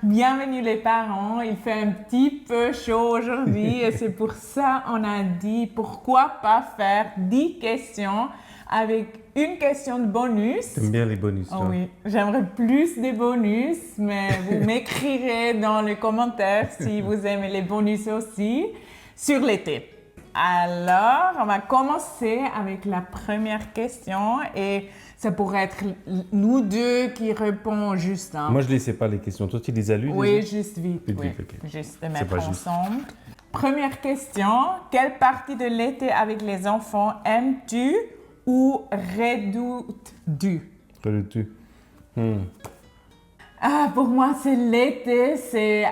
Bienvenue les parents, il fait un petit peu chaud aujourd'hui et c'est pour ça qu'on a dit pourquoi pas faire 10 questions avec une question de bonus. T'aimes bien les bonus, toi? Oui, j'aimerais plus des bonus, mais vous m'écrirez dans les commentaires si vous aimez les bonus aussi sur l'été. Alors, on va commencer avec la première question et ça pourrait être nous deux qui répondons juste. Moi, je ne sais pas les questions. Toi, tu les as lues Oui, déjà? juste vite. Vite, Oui. vite, ok. Juste de mettre pas juste. ensemble. Première question. Quelle partie de l'été avec les enfants aimes-tu ou redoutes-tu? Redoutes-tu? Pour moi, c'est l'été, c'est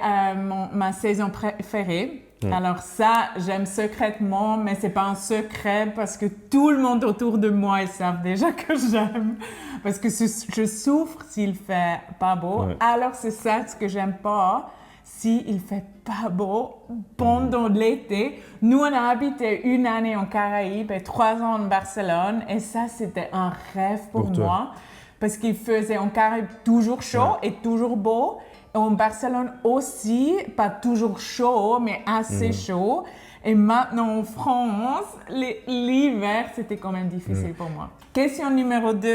ma saison préférée. Alors ça, j'aime secrètement, mais c'est pas un secret parce que tout le monde autour de moi, ils savent déjà que j'aime. Parce que je souffre s'il fait pas beau. Ouais. Alors c'est ça ce que j'aime pas, s'il fait pas beau pendant l'été. Nous, on a habité une année en Caraïbes et 3 ans en Barcelone. Et ça, c'était un rêve pour toi. moi. Parce qu'il faisait en Caraïbes toujours chaud et toujours beau. Et en Barcelone aussi, pas toujours chaud, mais assez chaud. Et maintenant en France, l'hiver, c'était quand même difficile pour moi. Question numéro 2.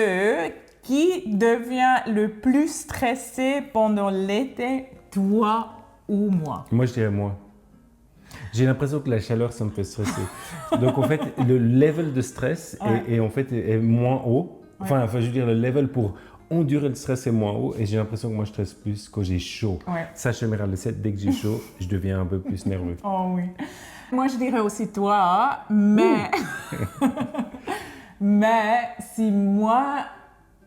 Qui devient le plus stressé pendant l'été, toi ou moi? Moi, je dirais moi. J'ai l'impression que la chaleur, ça me fait stresser. Donc, en fait, le level de stress est moins haut. Enfin, je veux dire, le level pour endurer le stress est moins haut. Et j'ai l'impression que moi, je stresse plus quand j'ai chaud. Ouais. Ça, je me le 7. Dès que j'ai chaud, je deviens un peu plus nerveux. Oh oui. Moi, je dirais aussi toi, mais... mais si moi,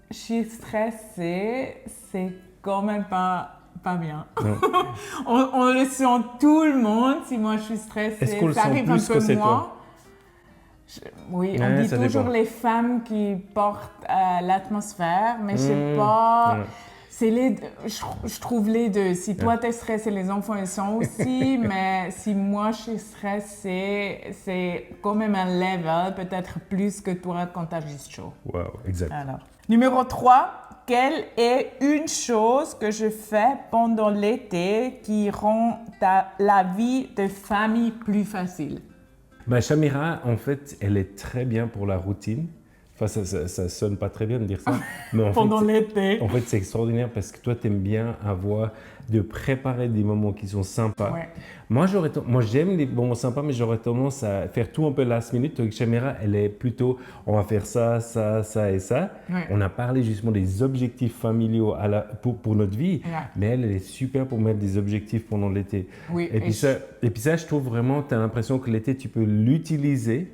je suis stressée, c'est quand même pas bien. on le sent tout le monde si moi je suis stressée. Est-ce qu'on le ça sent arrive plus un que peu c'est moins. toi? Oui, Ouais, on dit ça toujours dépend. les femmes qui portent l'atmosphère, mais je sais pas. Ouais. C'est je trouve les deux. Si toi t'es stressé, les enfants ils sont aussi, mais si moi je suis stressée, c'est quand même un level, peut-être plus que toi quand t'as juste chaud. Wow, exact. Alors, numéro 3. Quelle est une chose que je fais pendant l'été qui rend la vie de famille plus facile? Ma Chamira, en fait, elle est très bien pour la routine. Enfin, ça sonne pas très bien de dire ça. Mais en Pendant fait, l'été. En fait, c'est extraordinaire parce que toi, tu aimes bien de préparer des moments qui sont sympas. Ouais. Moi, j'aime les moments sympas, mais j'aurais tendance à faire tout un peu last minute. Donc, Chamira, elle est plutôt, on va faire ça, ça, ça et ça. Ouais. On a parlé justement des objectifs familiaux pour notre vie, Ouais. mais elle est super pour mettre des objectifs pendant l'été. Oui, Et puis ça, je trouve vraiment, tu as l'impression que l'été, tu peux l'utiliser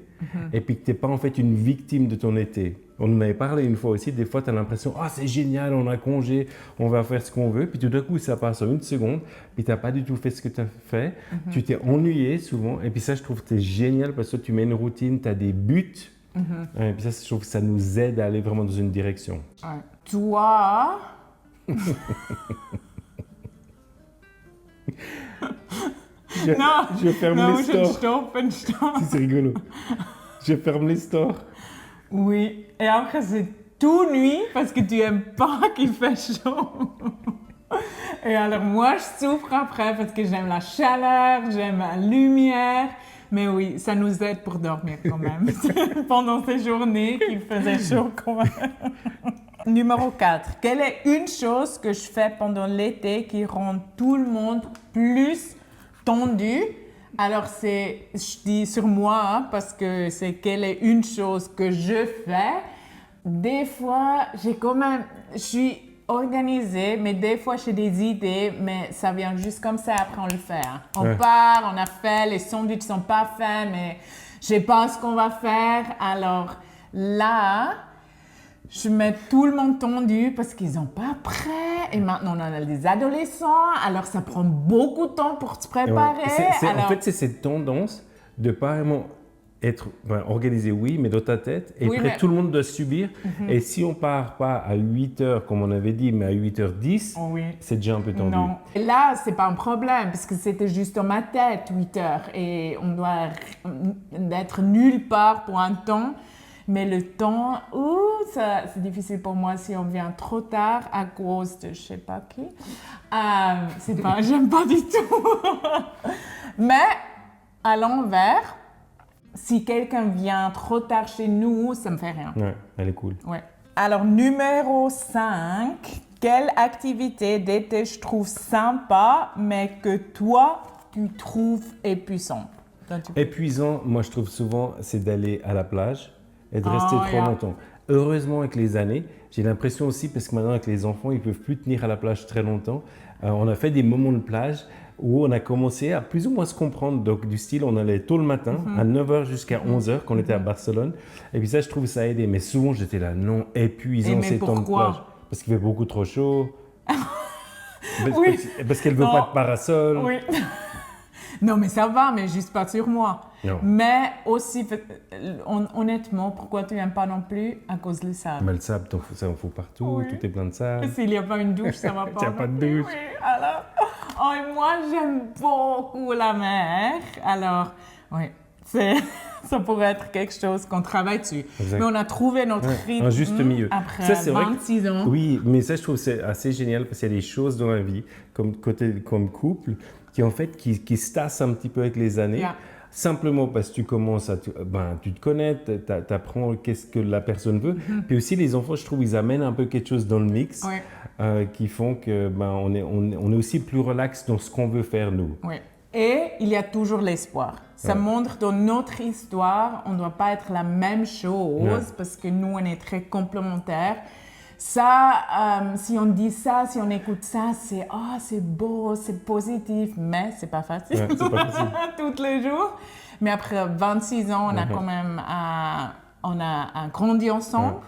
et puis que tu n'es pas en fait une victime de ton été. On en avait parlé une fois aussi, des fois tu as l'impression « Ah, c'est génial, on a congé, on va faire ce qu'on veut ». Puis tout d'un coup, ça passe en une seconde, puis tu n'as pas du tout fait ce que tu as fait. Tu t'es ennuyé souvent. Et puis ça, je trouve que c'est génial parce que tu mets une routine, tu as des buts. Et puis ça, je trouve que ça nous aide à aller vraiment dans une direction. Ouais. Toi, Je ferme les stores. stoppe. C'est rigolo. Je ferme les stores. Oui, et après c'est tout nuit parce que tu aimes pas qu'il fait chaud. Et alors moi je souffre après parce que j'aime la chaleur, j'aime la lumière. Mais oui, ça nous aide pour dormir quand même. Pendant ces journées qu'il faisait chaud quand même. Numéro 4. Quelle est une chose que je fais pendant l'été qui rend tout le monde plus tendu? Alors, je dis sur moi parce que c'est quelle est une chose que je fais. Des fois, je suis organisée, mais des fois, j'ai des idées, mais ça vient juste comme ça, après on le fait. On part, on a fait, les sandwichs ne sont pas faits, mais je sais pas ce qu'on va faire. Alors là, je mets tout le monde tendu parce qu'ils sont pas prêts. Et maintenant, on a des adolescents. Alors, ça prend beaucoup de temps pour se préparer. En fait, c'est cette tendance de pas vraiment être organisé, oui, mais dans ta tête. Et après, tout le monde doit subir. Et si on part pas à 8h, comme on avait dit, mais à 8h10, c'est déjà un peu tendu. Non. Et là, c'est pas un problème parce que c'était juste dans ma tête, 8h. Et on doit être nulle part pour un temps. Mais le temps, ça, c'est difficile pour moi si on vient trop tard à cause de je sais pas qui. J'aime pas du tout. Mais à l'envers, si quelqu'un vient trop tard chez nous, ça me fait rien. Ouais, elle est cool. Ouais. Alors, numéro 5, quelle activité d'été je trouve sympa, mais que toi, tu trouves épuisant? Épuisant, moi je trouve souvent, c'est d'aller à la plage et de rester trop longtemps. Heureusement, avec les années, j'ai l'impression aussi, parce que maintenant avec les enfants, ils ne peuvent plus tenir à la plage très longtemps, on a fait des moments de plage où on a commencé à plus ou moins se comprendre. Donc du style, on allait tôt le matin, à 9h jusqu'à 11h quand on était à Barcelone. Et puis ça, je trouve ça a aidé. Mais souvent, j'étais là, non, épuisant ces temps de plage. Parce qu'il fait beaucoup trop chaud. Parce qu'elle ne veut pas de parasol. Oui. Non, mais ça va, mais juste pas sur moi. Non. Mais aussi, honnêtement, pourquoi tu n'aimes pas non plus? À cause du sable. Mais le sable, ça en fout partout, tout est plein de sable. S'il n'y a pas une douche, ça va pas. Il n'y a pas de douche. Oui, alors... et moi, j'aime beaucoup la mer. Alors, oui, ça pourrait être quelque chose qu'on travaille dessus. Exact. Mais on a trouvé notre rythme un juste milieu. après ça, 26 ans. Oui, mais ça, je trouve que c'est assez génial parce qu'il y a des choses dans la vie, comme couple, qui en fait, qui se tassent un petit peu avec les années. Yeah. Simplement parce que tu commences tu te connais, tu apprends qu'est-ce que la personne veut. Puis aussi, les enfants, je trouve, ils amènent un peu quelque chose dans le mix qui font que on est aussi plus relax dans ce qu'on veut faire, nous. Oui. Et il y a toujours l'espoir. Ça montre dans notre histoire, on ne doit pas être la même chose parce que nous, on est très complémentaires. Ça, si on dit ça, si on écoute ça, c'est beau, c'est positif, mais c'est pas facile. Ouais, c'est pas facile. Tous les jours. Mais après 26 ans, on a quand même grandi ensemble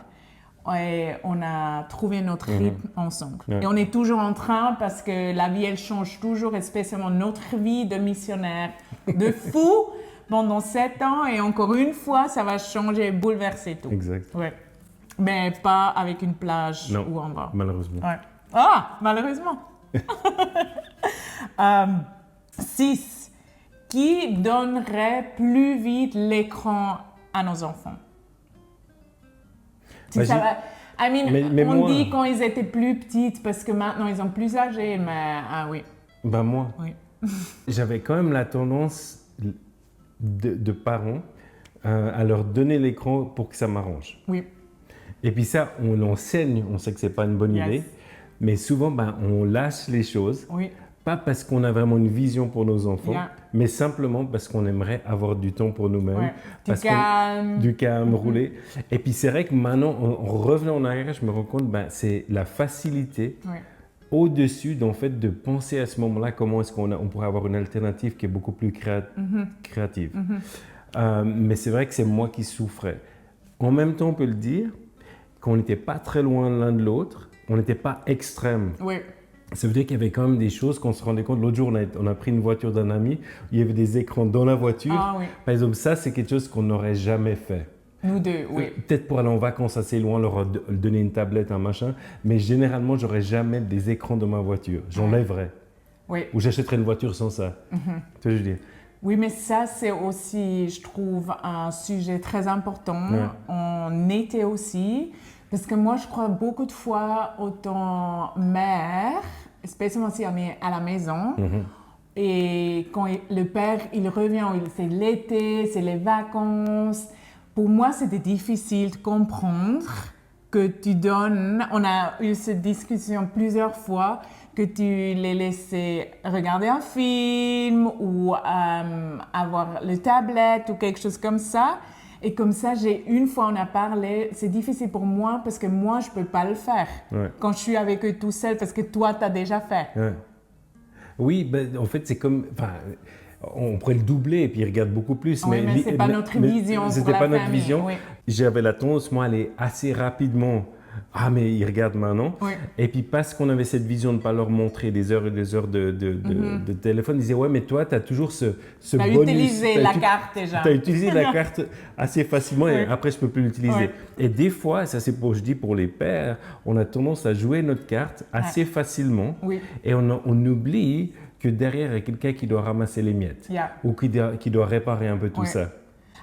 et on a trouvé notre rythme ensemble. Et on est toujours en train parce que la vie, elle change toujours, et spécialement notre vie de missionnaire de fou pendant 7 ans. Et encore une fois, ça va changer, bouleverser tout. Exact. Ouais. Mais pas avec une plage où on va. Malheureusement. Ouais. Malheureusement. 6. Qui donnerait plus vite l'écran à nos enfants? On dit quand ils étaient plus petits parce que maintenant ils sont plus âgés, mais oui. Moi, oui. J'avais quand même la tendance de parents à leur donner l'écran pour que ça m'arrange. Oui. Et puis ça, on l'enseigne, on sait que ce n'est pas une bonne idée, mais souvent, on lâche les choses, pas parce qu'on a vraiment une vision pour nos enfants, mais simplement parce qu'on aimerait avoir du temps pour nous-mêmes. Du calme, rouler. Et puis c'est vrai que maintenant, en revenant en arrière, je me rends compte, c'est la facilité au-dessus de penser à ce moment-là comment est-ce qu'on pourrait avoir une alternative qui est beaucoup plus créative. Mais c'est vrai que c'est moi qui souffrais. En même temps, on peut le dire, qu'on n'était pas très loin l'un de l'autre, on n'était pas extrêmes. Oui. Ça veut dire qu'il y avait quand même des choses qu'on se rendait compte. L'autre jour, on a pris une voiture d'un ami, il y avait des écrans dans la voiture. Par exemple, ça, c'est quelque chose qu'on n'aurait jamais fait. Nous deux, oui. Peut-être pour aller en vacances assez loin, leur donner une tablette, un machin, mais généralement, j'aurais jamais des écrans dans ma voiture. J'enlèverais. Oui. Ou j'achèterais une voiture sans ça. Tu vois ce que je veux dire? Oui, mais ça, c'est aussi, je trouve, un sujet très important en été aussi. Parce que moi, je crois beaucoup de fois au temps mère, spécialement si on est à la maison. Et quand le père, il revient, c'est l'été, c'est les vacances. Pour moi, c'était difficile de comprendre que tu donnes... On a eu cette discussion plusieurs fois, que tu les laissais regarder un film ou avoir le tablette ou quelque chose comme ça. Et comme ça, une fois on a parlé, c'est difficile pour moi parce que moi, je ne peux pas le faire quand je suis avec eux tout seul parce que toi, tu as déjà fait. Oui, en fait, c'est comme... On pourrait le doubler et puis il regarde beaucoup plus. Oui, mais ce n'est pas notre vision. C'était pas notre vision. J'avais la tendance, moi, à aller assez rapidement. Ah, mais ils regardent maintenant. Et puis, parce qu'on avait cette vision de ne pas leur montrer des heures et des heures de téléphone, ils disaient, ouais, mais toi, tu as toujours ce bonus. Tu as utilisé la carte déjà. Tu as utilisé la carte assez facilement et après, je ne peux plus l'utiliser. Et des fois, ça c'est je dis pour les pères, on a tendance à jouer notre carte assez facilement et on oublie que derrière, il y a quelqu'un qui doit ramasser les miettes ou qui doit réparer un peu tout ça.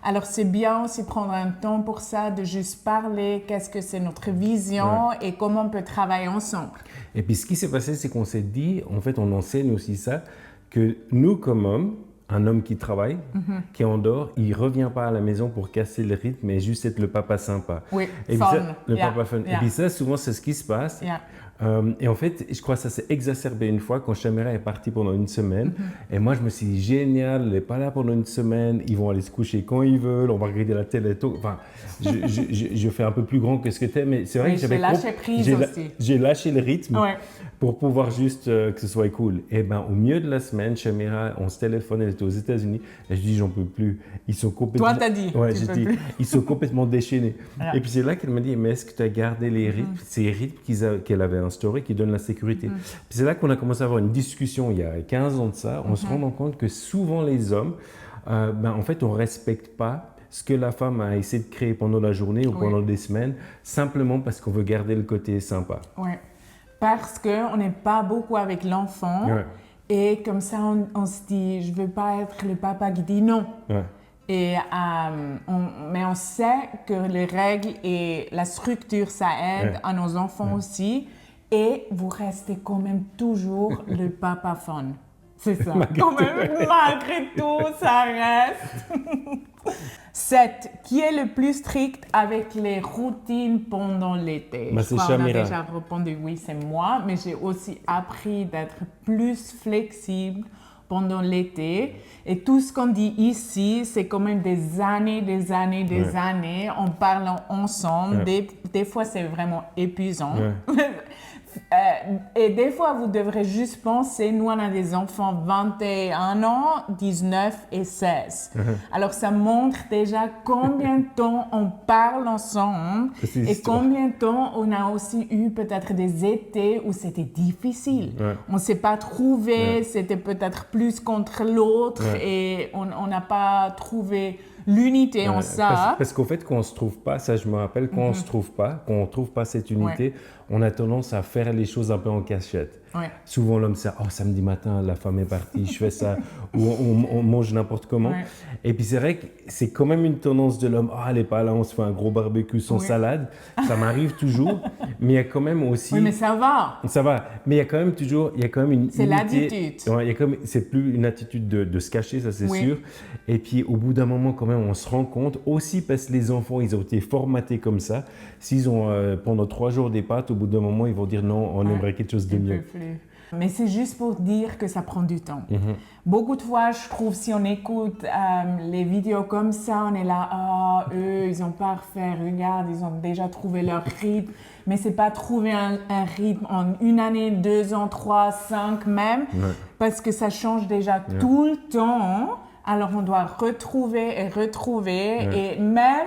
Alors, c'est bien aussi prendre un temps pour ça, de juste parler, qu'est-ce que c'est notre vision et comment on peut travailler ensemble. Et puis, ce qui s'est passé, c'est qu'on s'est dit, en fait, on enseigne aussi ça, que nous, comme hommes, un homme qui travaille, qui est en dehors, il ne revient pas à la maison pour casser le rythme et juste être le papa sympa. Oui, et fun. Puis ça, le papa fun. Yeah. Et puis ça, souvent, c'est ce qui se passe. Yeah. Et en fait, je crois que ça s'est exacerbé une fois quand Shamira est partie pendant une semaine. Et moi, je me suis dit, génial, elle n'est pas là pendant une semaine, ils vont aller se coucher quand ils veulent, on va regarder la télé et tout. Enfin, je fais un peu plus grand que ce que tu es, mais c'est vrai que j'avais lâché prise aussi. J'ai lâché le rythme Ouais. pour pouvoir juste que ce soit cool. Et ben, au milieu de la semaine, Shamira, on se téléphone, elle était aux États-Unis, et je dis, j'en peux plus. Ils sont complètement... Toi, t'as dit. Ouais, j'ai dit, ils sont complètement déchaînés. Voilà. Et puis c'est là qu'elle m'a dit, mais est-ce que tu as gardé les rythmes, ces rythmes qu'elle avait instaurés, qui donnent la sécurité. Puis c'est là qu'on a commencé à avoir une discussion il y a 15 ans de ça, en se rendant compte que souvent les hommes, en fait, on ne respecte pas ce que la femme a essayé de créer pendant la journée ou pendant des semaines, simplement parce qu'on veut garder le côté sympa. Oui, parce qu'on n'est pas beaucoup avec l'enfant et comme ça, on se dit, je ne veux pas être le papa qui dit non. Ouais. Et, mais on sait que les règles et la structure, ça aide à nos enfants aussi. Et vous restez quand même toujours le papa fun. C'est ça. Malgré tout, ça reste. 7. Qui est le plus strict avec les routines pendant l'été? Bah, Je crois c'est qu'on a Shamira. déjà répondu oui, c'est moi. Mais j'ai aussi appris d'être plus flexible pendant l'été. Et tout ce qu'on dit ici, c'est quand même des années, en parlant ensemble. Des fois, c'est vraiment épuisant. Et des fois, vous devrez juste penser, nous, on a des enfants 21 ans, 19 et 16. Alors, ça montre déjà combien de temps on parle ensemble et combien de temps on a aussi eu peut-être des étés où c'était difficile. On ne s'est pas trouvé, c'était peut-être plus contre l'autre et on n'a pas trouvé l'unité en ça. Parce qu'au fait, quand on ne se trouve pas, ça je me rappelle, quand on ne se trouve pas, quand on ne trouve pas cette unité, on a tendance à faire les choses un peu en cachette. Souvent l'homme sait, oh samedi matin, la femme est partie, je fais ça, ou on mange n'importe comment. Et puis c'est vrai que c'est quand même une tendance de l'homme, oh elle n'est pas là, on se fait un gros barbecue sans salade. Ça m'arrive toujours, mais il y a quand même aussi... Oui, mais ça va. Ça va, mais il y a quand même toujours, il y a quand même une c'est unité. l'attitude. C'est plus une attitude de se cacher, ça c'est sûr. Et puis au bout d'un moment quand même, on se rend compte, aussi parce que les enfants, ils ont été formatés comme ça. S'ils ont pendant 3 jours des pâtes, au bout d'un moment, ils vont dire non, on aimerait quelque chose de mieux. Mais c'est juste pour dire que ça prend du temps. Beaucoup de fois, je trouve, si on écoute les vidéos comme ça, on est là, eux, ils ont parfait, regarde, ils ont déjà trouvé leur rythme. Mais c'est pas trouver un rythme en 1 année, 2 ans, 3, 5 même, parce que ça change déjà tout le temps. Alors, on doit retrouver, et même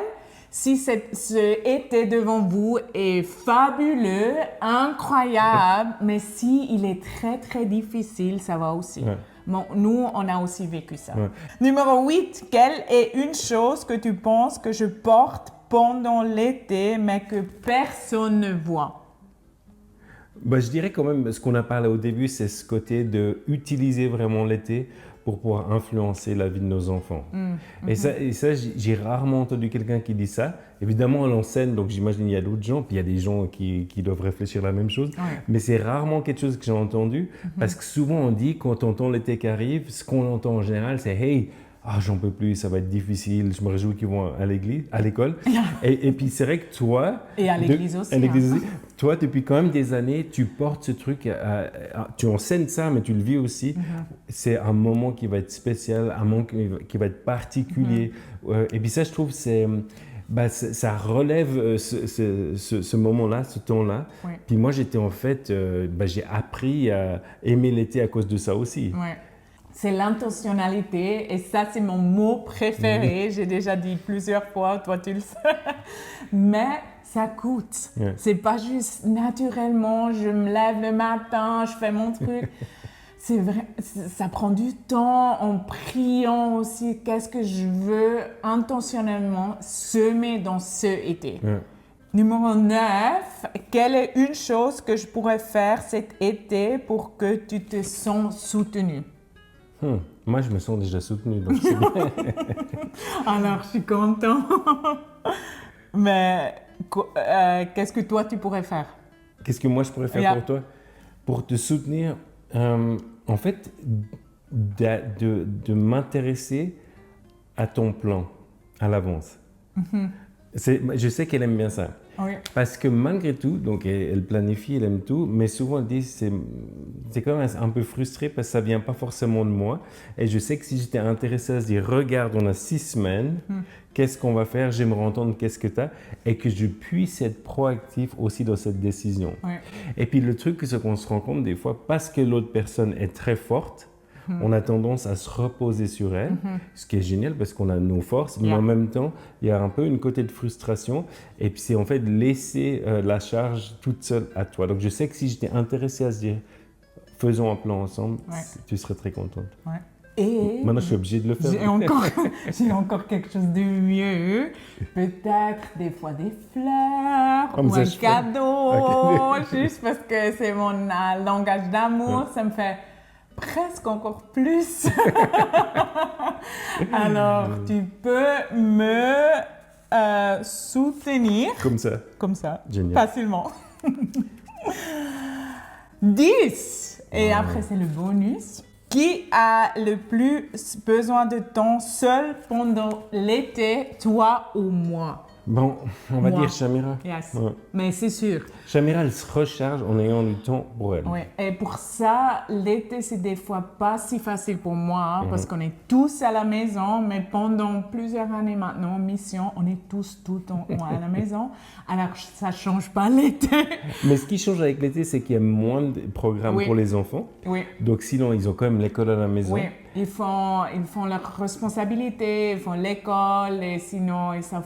si ce été devant vous est fabuleux, incroyable, mais si il est très, très difficile, ça va aussi. Bon, nous, on a aussi vécu ça. Numéro 8, quelle est une chose que tu penses que je porte pendant l'été, mais que personne ne voit? Je dirais quand même, ce qu'on a parlé au début, c'est ce côté d'utiliser vraiment l'été pour pouvoir influencer la vie de nos enfants. Et ça, j'ai rarement entendu quelqu'un qui dit ça. Évidemment, on l'enseigne, donc j'imagine qu'il y a d'autres gens, puis il y a des gens qui doivent réfléchir la même chose. Mais c'est rarement quelque chose que j'ai entendu, parce que souvent on dit, quand on entend l'été qui arrive, ce qu'on entend en général, c'est « Hey, j'en peux plus, ça va être difficile, je me réjouis qu'ils vont à l'école. » Et puis c'est vrai que toi... Et à l'église aussi. Toi, depuis quand même des années, tu portes ce truc, tu enseignes ça, mais tu le vis aussi. C'est un moment qui va être spécial, un moment qui va être particulier. Et puis ça, je trouve, ça relève ce moment-là, ce temps-là. Puis moi, j'étais en fait, j'ai appris à aimer l'été à cause de ça aussi. C'est l'intentionnalité et ça, c'est mon mot préféré. J'ai déjà dit plusieurs fois, toi tu le sais. Mais ça coûte. C'est pas juste naturellement, je me lève le matin, je fais mon truc. C'est vrai, ça prend du temps en priant aussi. Qu'est-ce que je veux intentionnellement semer dans ce été? Numéro 9, quelle est une chose que je pourrais faire cet été pour que tu te sens soutenu? Moi, je me sens déjà soutenu, donc c'est bien. Alors, je suis contente. Mais qu'est-ce que toi, tu pourrais faire? Qu'est-ce que moi, je pourrais faire pour toi? Pour te soutenir, en fait, de m'intéresser à ton plan à l'avance. Je sais qu'elle aime bien ça. Oui. Parce que malgré tout, donc elle planifie, elle aime tout, mais souvent elle dit c'est quand même un peu frustré parce que ça vient pas forcément de moi. Et je sais que si j'étais intéressé à se dire regarde, on a 6 semaines, qu'est-ce qu'on va faire, j'aimerais entendre qu'est-ce que tu as, et que je puisse être proactif aussi dans cette décision. Oui. Et puis le truc, c'est qu'on se rend compte des fois, parce que l'autre personne est très forte, on a tendance à se reposer sur elle, ce qui est génial parce qu'on a nos forces, mais en même temps, il y a un peu une côté de frustration. Et puis, c'est en fait laisser la charge toute seule à toi. Donc, je sais que si j'étais intéressé à se dire, faisons un plan ensemble, tu serais très contente. Ouais. Et maintenant, je suis obligée de le faire. J'ai encore quelque chose de mieux. Peut-être des fois des fleurs ou un cadeau, juste parce que c'est mon langage d'amour. Ça me fait presque encore plus. Alors, tu peux me soutenir. Comme ça. Génial. Facilement. 10. Et après, c'est le bonus. Qui a le plus besoin de temps seul pendant l'été, toi ou moi? Bon, on va dire Chamira. Yes. Ouais. Mais c'est sûr. Chamira, elle se recharge en ayant du temps pour elle. Oui, et pour ça, l'été, c'est des fois pas si facile pour moi parce qu'on est tous à la maison, mais pendant plusieurs années maintenant, mission, on est tous tout le temps à la maison. Alors, ça change pas l'été. Mais ce qui change avec l'été, c'est qu'il y a moins de programmes pour les enfants. Oui. Donc, sinon, ils ont quand même l'école à la maison. Oui, ils font leurs responsabilités, ils font l'école, et sinon, ils savent.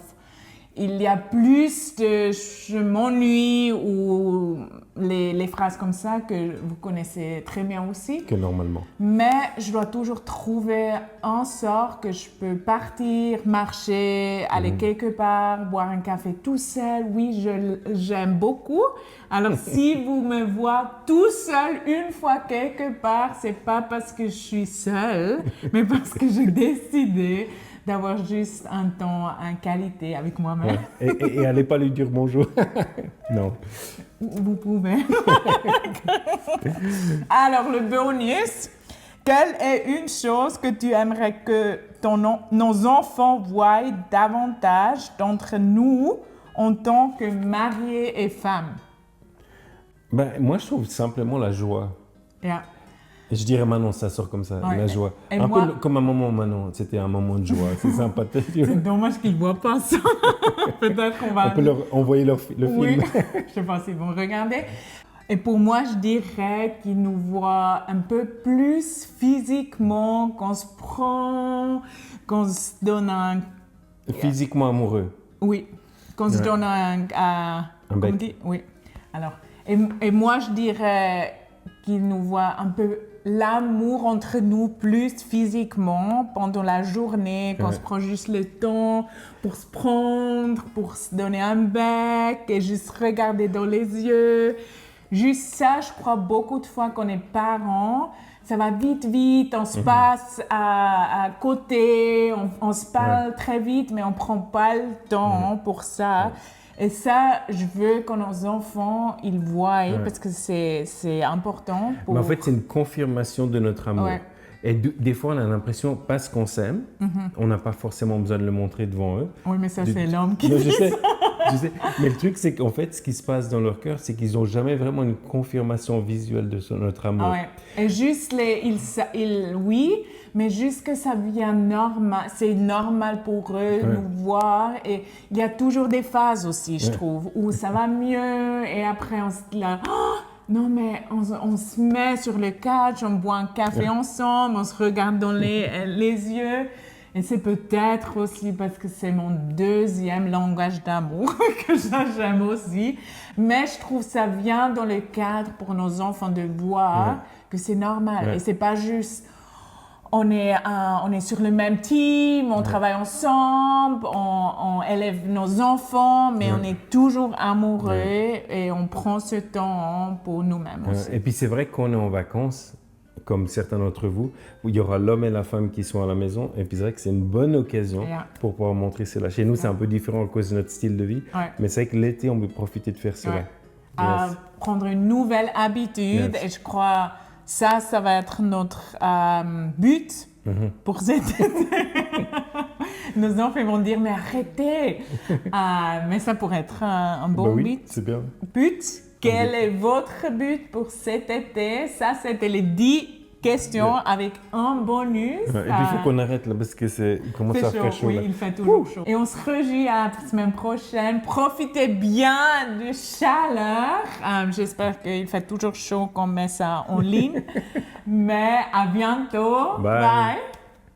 Il y a plus de « je m'ennuie » ou les phrases comme ça que vous connaissez très bien aussi. Que normalement. Mais je dois toujours trouver un sort que je peux partir, marcher, aller quelque part, boire un café tout seul. Oui, j'aime beaucoup. Alors, si vous me voyez tout seul une fois quelque part, c'est pas parce que je suis seule, mais parce que j'ai décidé d'avoir juste un temps en qualité avec moi-même. Ouais. Et allez pas lui dire bonjour. Non. Vous pouvez. Alors, le bonus. Quelle est une chose que tu aimerais que nos enfants voient davantage d'entre nous en tant que mariés et femmes? Ben, moi, je trouve simplement la joie. Yeah. Je dirais Manon, ça sort comme ça, la joie. Et un moi, peu comme un moment Manon, c'était un moment de joie, c'est sympa. C'est dommage qu'ils ne voient pas ça. Peut-être qu'on va... On peut leur envoyer le film. Oui, je ne sais pas s'ils vont regarder. Et pour moi, je dirais qu'ils nous voient un peu plus physiquement, qu'on se prend, qu'on se donne un... Physiquement amoureux. Oui, qu'on se donne un bec. On dit? Oui. Alors, et moi, je dirais qu'ils nous voient un peu l'amour entre nous plus physiquement pendant la journée, qu'on se prend juste le temps pour se prendre, pour se donner un bec et juste regarder dans les yeux. Juste ça, je crois beaucoup de fois qu'on est parents, ça va vite, on se passe à côté, on se parle très vite, mais on ne prend pas le temps pour ça. Et ça, je veux que nos enfants, ils voient, parce que c'est important. Mais en fait, c'est une confirmation de notre amour. Ouais. Et des fois, on a l'impression, parce qu'on s'aime, on n'a pas forcément besoin de le montrer devant eux. Oui, mais ça, c'est l'homme qui Non, dit je sais. ça. Mais le truc, c'est qu'en fait, ce qui se passe dans leur cœur, c'est qu'ils n'ont jamais vraiment une confirmation visuelle de notre amour. Ouais. Et juste oui, mais juste que ça vient normal, c'est normal pour eux de nous voir. Et il y a toujours des phases aussi, je trouve, où ça va mieux et après on se dit là, oh, non mais on se met sur le couch, on boit un café ensemble, on se regarde dans les yeux. Et c'est peut-être aussi parce que c'est mon deuxième langage d'amour que j'aime aussi. Mais je trouve que ça vient dans le cadre pour nos enfants de voir que c'est normal. Et c'est pas juste, on est sur le même team, on travaille ensemble, on élève nos enfants, mais on est toujours amoureux et on prend ce temps pour nous-mêmes aussi. Et puis c'est vrai qu'on est en vacances, comme certains d'entre vous, où il y aura l'homme et la femme qui sont à la maison. Et puis c'est vrai que c'est une bonne occasion pour pouvoir montrer cela. Chez nous, c'est un peu différent à cause de notre style de vie. Ouais. Mais c'est vrai que l'été, on peut profiter de faire cela. Ouais. Yes. Prendre une nouvelle habitude. Yes. Et je crois ça va être notre but pour cet été. Nos enfants vont dire, mais arrêtez. Mais ça pourrait être un bon oui, but. c'est bien. Quel est votre but pour cet été? Ça, c'était les 10 questions avec un bonus. Ouais, et puis il faut qu'on arrête là parce que il commence à faire chaud. Oui, Là. il fait toujours chaud. Et on se rejoint à la semaine prochaine. Profitez bien de chaleur. J'espère qu'il fait toujours chaud qu'on met ça en ligne. Mais à bientôt. Bye. Bye.